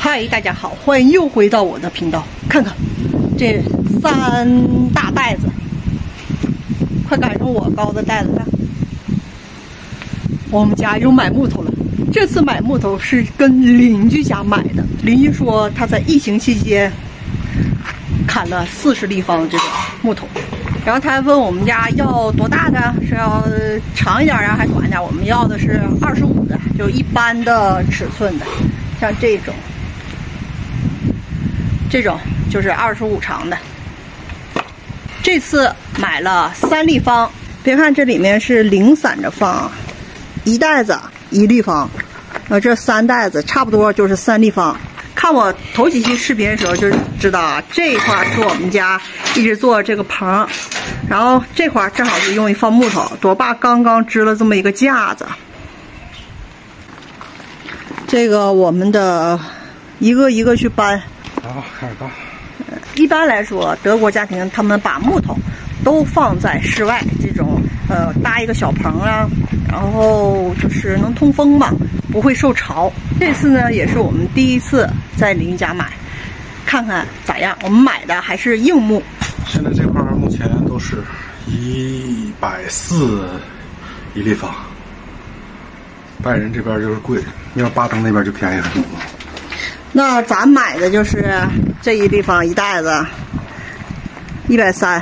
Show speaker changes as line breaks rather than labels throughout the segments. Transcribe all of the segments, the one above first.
嗨，大家好，欢迎又回到我的频道。看看这3大袋子，快赶上我高的袋子了。我们家又买木头了。这次买木头是跟邻居家买的，邻居说他在疫情期间砍了40立方这种木头，然后他还问我们家要多大的，是要长一点啊还是短一点？我们要的是25的，就一般的尺寸的，像这种就是25长的。这次买了3立方，别看这里面是零散着放，一袋子1立方，这3袋子差不多就是3立方。看我头几期视频的时候就知道啊，这一块是我们家一直做这个棚，然后这块正好就用于放木头。我爸刚刚支了这么一个架子，这个我们的一个一个去搬。
开始搬。
一般来说，德国家庭他们把木头都放在室外，这种搭一个小棚啊，然后就是能通风嘛，不会受潮。这次呢，也是我们第一次在邻居家买，看看咋样。我们买的还是硬木。
现在这块目前都是140一立方，拜仁这边就是贵，要巴登那边就便宜很多。
那咱买的就是这1立方一袋子，130。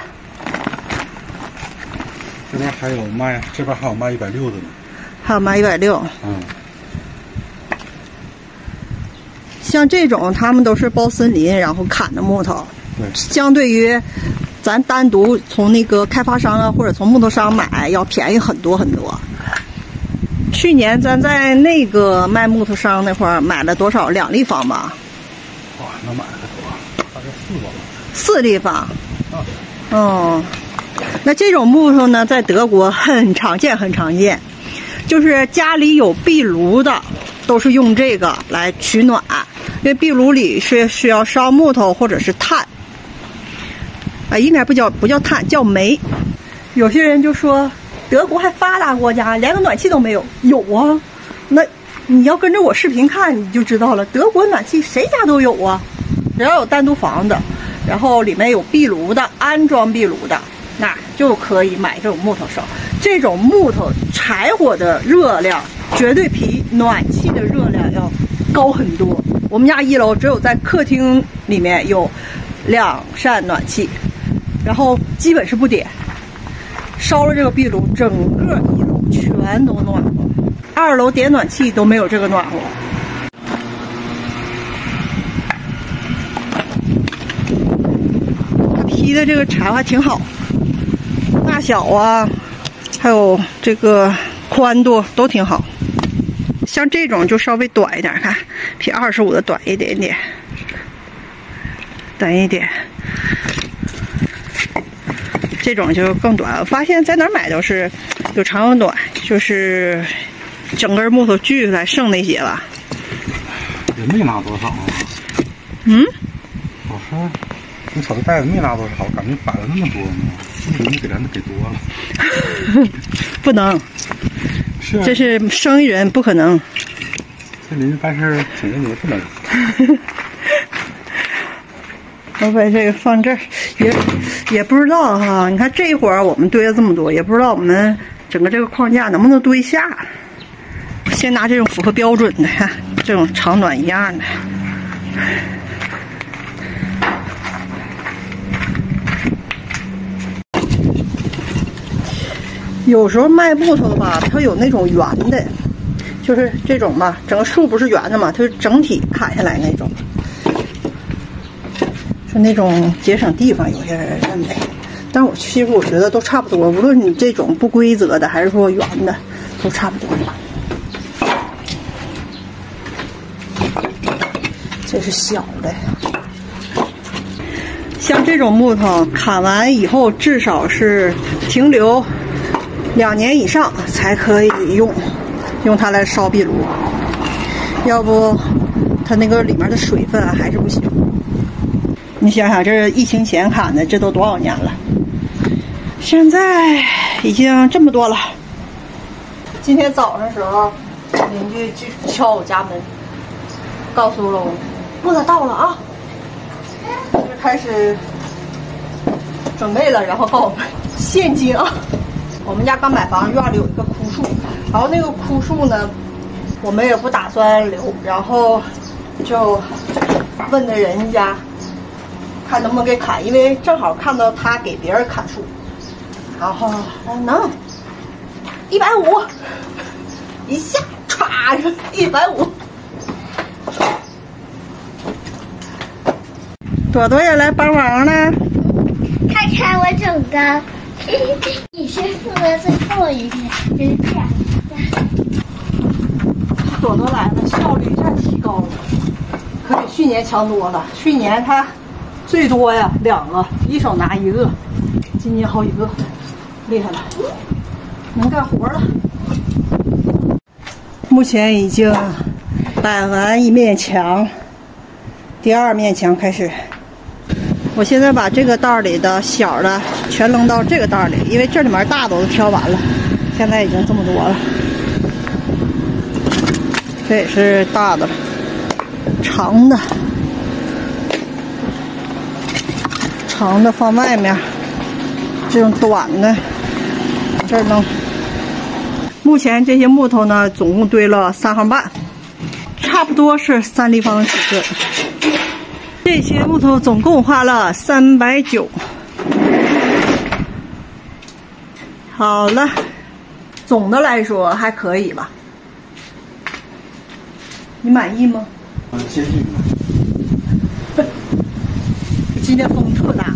这边还有卖，这边还有卖160的呢。
还有卖160。像这种他们都是包森林然后砍的木头，
对，
相对于咱单独从那个开发商啊或者从木头商买要便宜很多很多。去年咱在那个卖木头商那块儿买了多少？2立方吧？
哇，那买的多，大概4吧。
4立方。那这种木头呢，在德国很常见，很常见。就是家里有壁炉的，都是用这个来取暖，因为壁炉里是需要烧木头或者是炭。应该不叫炭，叫煤。有些人就说，德国还发达国家，连个暖气都没有。有啊，那你要跟着我视频看，你就知道了。德国暖气谁家都有啊，只要有单独房子，然后里面有壁炉的，安装壁炉的，那就可以买这种木头烧。这种木头柴火的热量绝对比暖气的热量要高很多。我们家1楼只有在客厅里面有2扇暖气，然后基本是不点。烧了这个壁炉，整个1楼全都暖和。2楼点暖气都没有这个暖和。他劈的这个柴还挺好，大小啊，还有这个宽度都挺好。像这种就稍微短一点，看比25的短一点点，短一点。这种就更短，我发现在哪儿买都是有长有短，就是整根木头锯下来剩那些吧。
也没拿多少啊。我说你瞅这袋子没拿多少，感觉摆了那么多呢，邻居给咱给多了。
不能，
是啊，
这是生意人，不可能。
这邻居办事挺认真，不能。
我把这个放这儿，也不知道哈。你看这一会儿我们堆了这么多，也不知道我们整个这个框架能不能堆下。先拿这种符合标准的，看这种长短一样的。有时候卖木头的吧，它有那种圆的，就是这种嘛，整个树不是圆的嘛，它是整体砍下来那种。就那种节省地方，有些人认为，但是其实我觉得都差不多，无论你这种不规则的还是说圆的，都差不多。这是小的，像这种木头砍完以后，至少是停留2年以上才可以用它来烧壁炉，要不它那个里面的水分还是不行。你想想，这是疫情前砍的，这都多少年了？现在已经这么多了。今天早上的时候，邻居去敲我家门，告诉了我磨子到了啊，就开始准备了，然后告我们现金啊。我们家刚买房，院里有一个枯树，然后那个枯树呢，我们也不打算留，然后就问的人家，看能不能给砍，因为正好看到他给别人砍树，然后能150，一下歘150。朵朵也来帮忙呢，
看看我整的。你是负责最后一遍，就是这样。
朵朵来了，效率一下提高了，可比去年强多了。去年他最多呀2个，一手拿1个，今年好几个，厉害了，能干活了。目前已经摆完一面墙，第2面墙开始。我现在把这个袋里的小的全扔到这个袋里，因为这里面大的我都挑完了，现在已经这么多了。这也是大的，长的放外面，这种短的往这儿扔。目前这些木头呢，总共堆了3行半，差不多是3立方尺寸。这些木头总共花了390。好了，总的来说还可以吧？你满意吗？
接近了。
今天风特大。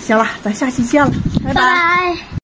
行了，咱下期见了，拜拜。
拜拜。